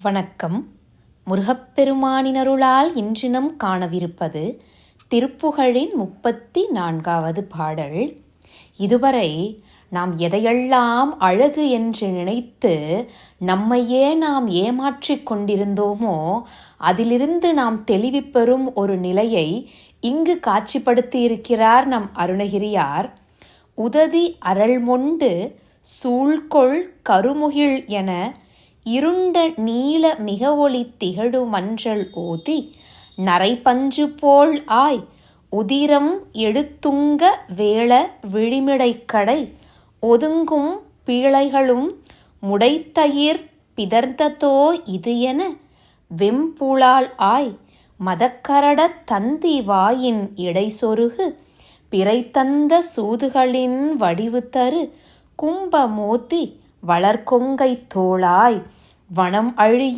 வணக்கம். முருகப்பெருமானினருளால் இன்றினம் காணவிருப்பது திருப்புகழின் 34வது பாடல். இதுவரை நாம் எதையெல்லாம் அழகு என்று நினைத்து நம்மையே நாம் ஏமாற்றிக் கொண்டிருந்தோமோ அதிலிருந்து நாம் தெளிவு பெறும் ஒரு நிலையை இங்கு காட்சிப்படுத்தியிருக்கிறார் நம் அருணகிரியார். உததி அருள்மொண்டு சூழ்கொள் கருமுகில் என இருண்ட நீல மிக ஒளி திகழு மன்றல் ஓதி நரைபஞ்சு போல் ஆய் உதிரம் எடுத்துங்க வேள விழிமிடைக்கடை ஒதுங்கும் பீழைகளும் முடைத்தயிர் பிதர்ந்ததோ இது என வெம்புலால் ஆய் மதக்கரட தந்தி வாயின் இடைசொருகு பிறைத்தந்த சூதுகளின் வடிவு தரு கும்ப மோத்தி வளர்கொங்கை தோளாய் வனம் அழியும்